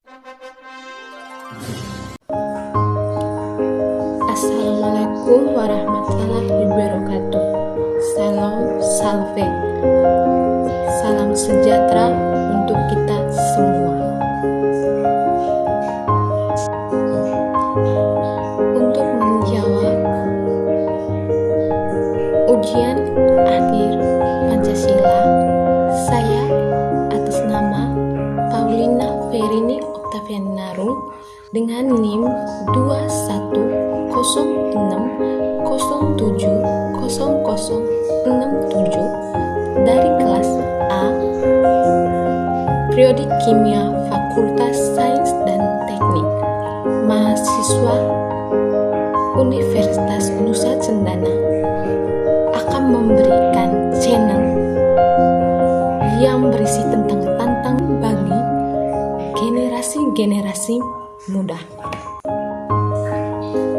Assalamualaikum warahmatullahi wabarakatuh. Salam salve. Salam sejahtera untuk kita semua. Untuk menjawab ujian akhir Pancasila, saya atas nama Paulina Ferini Oktavianarung dengan NIM 2106070067 dari kelas A, Prodi Kimia Fakultas Sains dan Teknik, mahasiswa Universitas Nusa Cendana, akan memberikan channel yang berisi tentang tantangan bagi generasi-generasi muda.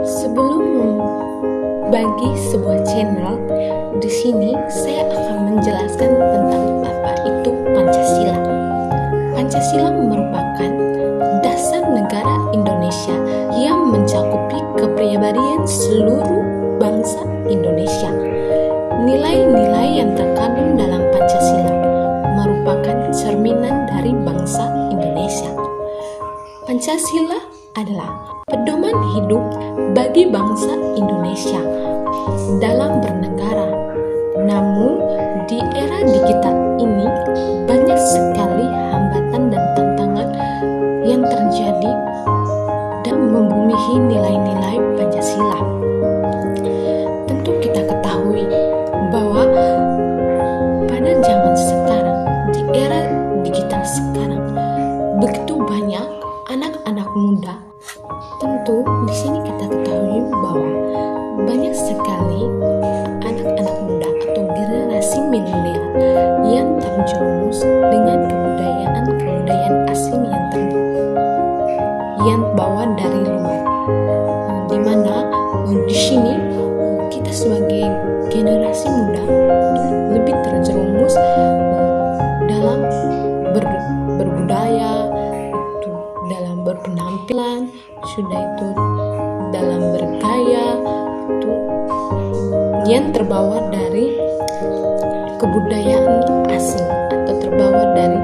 Sebelum membagi sebuah channel, di sini saya akan menjelaskan tentang apa itu Pancasila. Pancasila merupakan dasar negara Indonesia yang mencakupi kepribadian seluruh bangsa Indonesia. Nilai-nilai yang terkandung dalam Pancasila merupakan cerminan dari bangsa Indonesia. Pancasila adalah pedoman hidup bagi bangsa Indonesia dalam bernegara. Namun, di era digital ini banyak sekali hambatan dan tantangan yang terjadi dan membumihi nilai-nilai Pancasila. Tentu kita ketahui bahwa pada zaman sekarang, di era digital sekarang, begitu banyak anak-anak muda. Tentu di sini kita ketahui bahwa banyak sekali anak-anak muda atau generasi milenial yang terjerumus dengan kebudayaan asing yang bawa dari luar. Di mana di sini kita sebagai generasi muda lebih terjerumus dalam berbudaya, itu dalam berpenampilan, sudah itu dalam bergaya, itu yang terbawa dari kebudayaan asing atau terbawa dari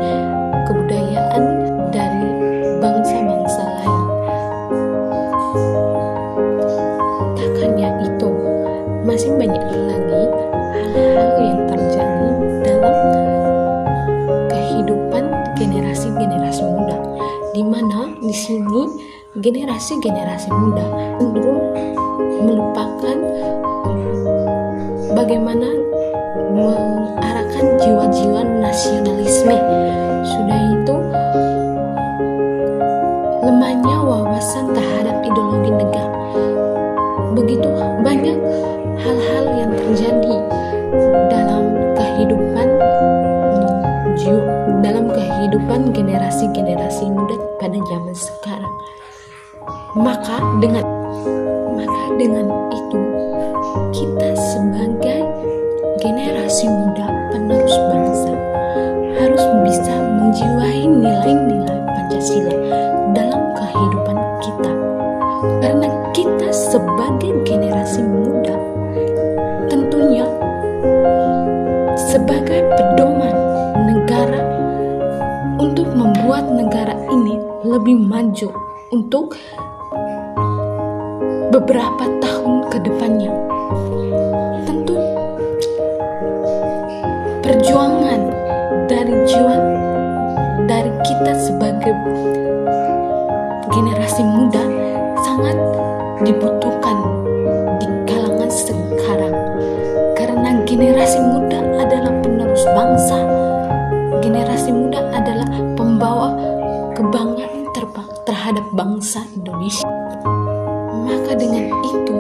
kebudayaan dari bangsa-bangsa lain. Tak hanya itu, masih banyak lagi hal-hal yang terjadi dalam kehidupan generasi-generasi muda, di mana di sini generasi-generasi muda cenderung melupakan bagaimana mengarahkan jiwa-jiwa nasionalisme. Sudah itu lemahnya wawasan terhadap ideologi negara. Begitu banyak hal-hal yang terjadi dalam kehidupan generasi-generasi muda pada zaman sekarang. Maka dengan itu kita sebagai generasi muda penerus bangsa harus bisa menjiwai nilai-nilai Pancasila dalam kehidupan kita. Karena kita sebagai generasi muda tentunya sebagai pedoman negara untuk membuat negara ini lebih maju untuk beberapa tahun ke depannya. Tentu perjuangan dari kita sebagai generasi muda sangat dibutuhkan di kalangan sekarang, karena generasi muda adalah penerus bangsa. Generasi muda adalah pembawa kebanggaan terhadap bangsa Indonesia. Maka dengan itu,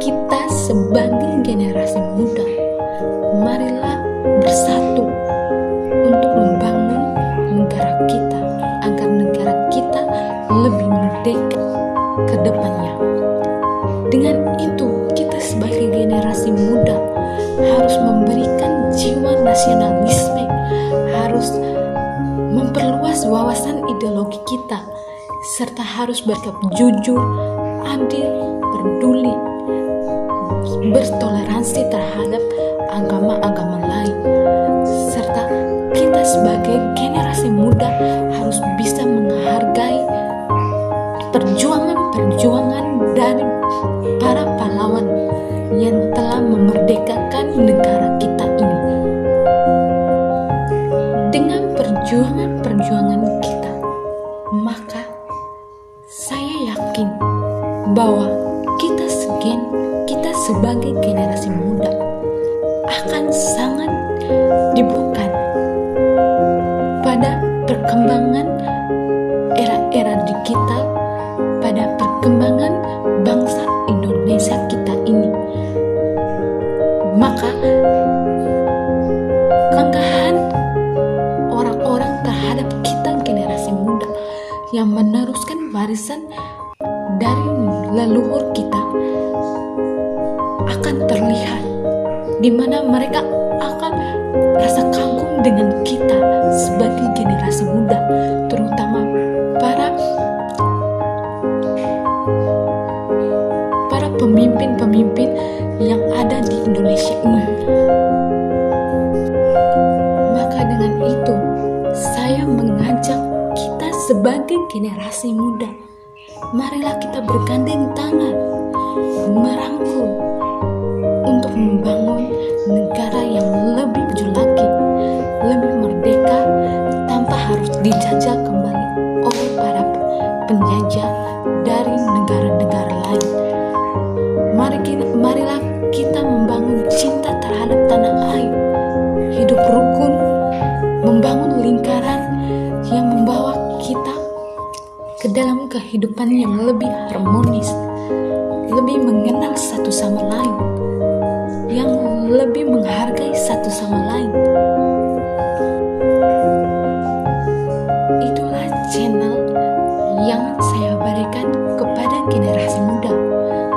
kita sebagai generasi muda, marilah bersatu untuk membangun negara kita, agar negara kita lebih merdeka ke depannya. Dengan itu, kita sebagai generasi muda harus memberikan jiwa nasionalisme, harus memperluas wawasan ideologi kita, serta harus bersikap jujur, adil, peduli, bertoleransi terhadap agama-agama lain, serta kita sebagai generasi muda harus bisa menghargai perjuangan-perjuangan dari para pahlawan yang telah memerdekakan negara kita ini. Dengan perjuangan-perjuangan kita, maka saya yakin bahwa kita sebagai generasi muda akan sangat dibutuhkan pada perkembangan era-era digital, pada perkembangan bangsa Indonesia kita ini. Maka keanggahan orang-orang terhadap kita generasi muda yang meneruskan warisan dari leluhur kita akan terlihat, di mana mereka akan rasa kagum dengan kita sebagai generasi muda, terutama para pemimpin-pemimpin yang ada di Indonesia ini. Maka dengan itu, saya mengajak kita sebagai generasi muda, marilah kita bergandeng tangan, merangkul untuk membangun negara yang lebih maju lagi, lebih merdeka, tanpa harus dijajah kembali oleh para penjajah dari negara-negara lain. Marilah kita membangun cinta terhadap tanah air, hidup rukun, membangun lingkaran yang membawa kita ke dalam kehidupan yang lebih harmonis, lebih mengenal satu sama lain, yang lebih menghargai satu sama lain. Itulah channel yang saya berikan kepada generasi muda,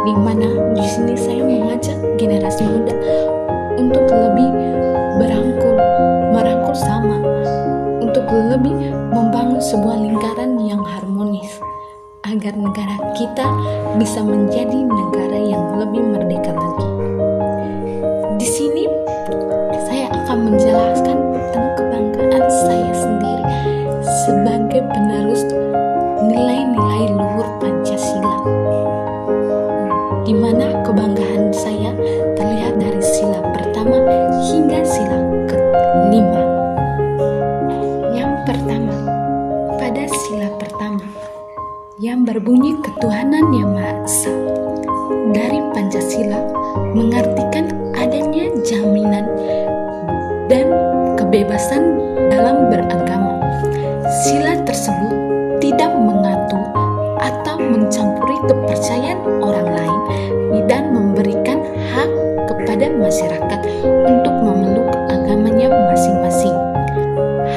di mana di sini saya mengajak generasi muda untuk lebih merangkul sama, untuk lebih membangun sebuah lingkaran yang harmonis, agar negara kita bisa menjadi negara yang lebih merdeka lagi. Di sini saya akan menjelaskan tentang kebanggaan saya sendiri sebagai penerus nilai-nilai luhur Pancasila, di mana kebanggaan saya terlihat dari sila pertama hingga sila kelima. Yang pertama, pada sila pertama yang berbunyi ketuhanan yang Maha Esa, dari Pancasila mengartikan adanya jaminan dan kebebasan dalam beragama. Sila tersebut tidak mengatur atau mencampuri kepercayaan orang lain dan memberikan hak kepada masyarakat untuk memeluk agamanya masing-masing.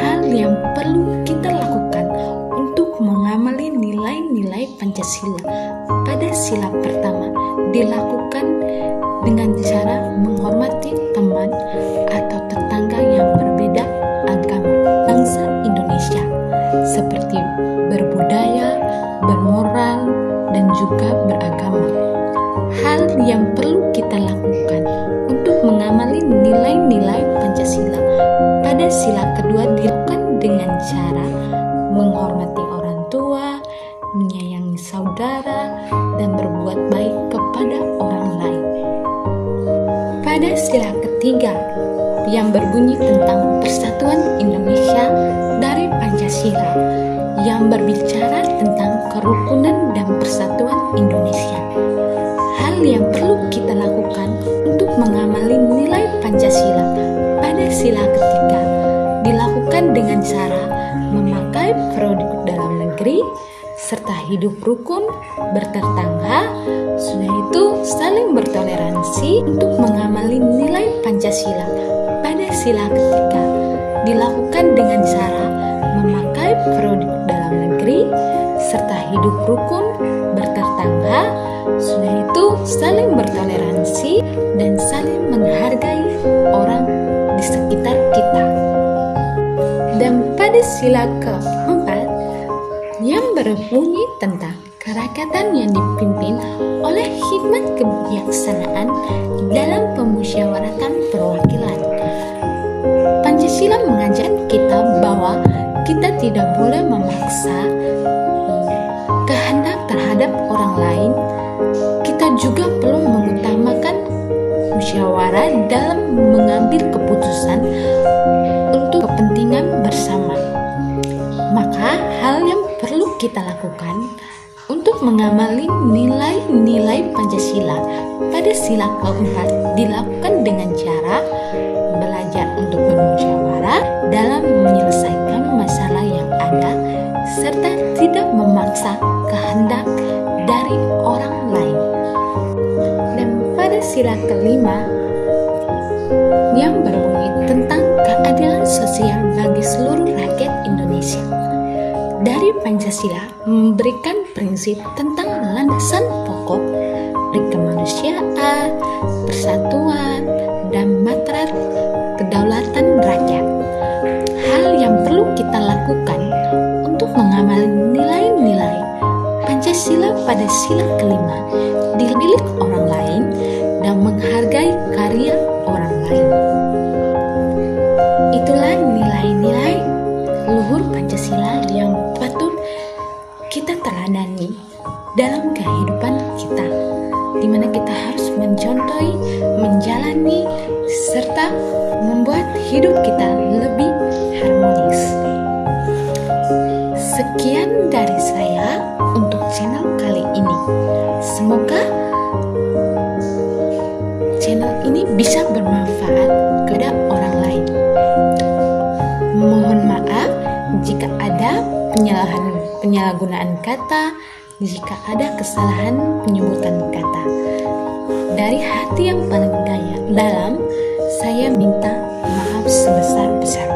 Hal yang perlu kita lakukan untuk mengamali nilai-nilai Pancasila pada sila pertama dilakukan dengan cara menghormati teman atau tetangga yang berbeda agama bangsa Indonesia, seperti berbudaya, bermoral, dan juga beragama. Hal yang perlu kita lakukan untuk mengamali nilai-nilai Pancasila pada sila kedua dilakukan dengan cara menghormati orang tua, menyayangi saudara, dan berbuat baik kepada orang lain. Pada sila ketiga yang berbunyi tentang persatuan Indonesia dari Pancasila, yang berbicara tentang kerukunan dan persatuan Indonesia. Hal yang perlu kita lakukan untuk mengamali nilai Pancasila pada sila ketiga dilakukan dengan cara memakai produk dalam negeri, serta hidup rukun, bertetangga, yaitu saling bertoleransi. Untuk mengamali nilai Pancasila pada sila ketiga dilakukan dengan cara memakai produk dalam negeri, serta hidup rukun, bertetangga, yaitu saling bertoleransi dan saling menghargai orang di sekitar kita. Dan pada pada sila keempat yang berbunyi tentang kerakyatan yang dipimpin oleh hikmat kebijaksanaan dalam pemusyawaratan perwakilan. Pancasila mengajarkan kita bahwa kita tidak boleh memaksa kehendak terhadap orang lain. Kita juga perlu mengutamakan musyawarah dalam mengambil keputusan untuk kepentingan bersama. Maka hal yang perlu kita lakukan untuk mengamali nilai-nilai Pancasila pada sila keempat dilakukan dengan cara belajar untuk bermusyawarah dalam menyelesaikan masalah yang ada serta tidak memaksa kehendak dari orang lain. Dan pada sila kelima yang berbunyi tentang keadilan sosial bagi seluruh rakyat Indonesia. Dari Pancasila memberikan prinsip tentang landasan pokok kemanusiaan, persatuan, dan materai kedaulatan rakyat. Hal yang perlu kita lakukan untuk mengamali nilai-nilai Pancasila pada sila kelima, milik orang lain dan menghargai karya orang lain. Itulah nilai-nilai luhur Pancasila yang patut kita teladani dalam kehidupan kita, di mana kita harus mencontohi, menjalani, serta membuat hidup kita lebih harmonis. Sekian dari saya untuk channel kali ini. Semoga channel ini bisa bermanfaat kepada orang lain. Mohon maaf jika ada penyalahgunaan kata, jika ada kesalahan penyebutan kata. Dari hati yang paling dalam, saya minta maaf sebesar-besarnya.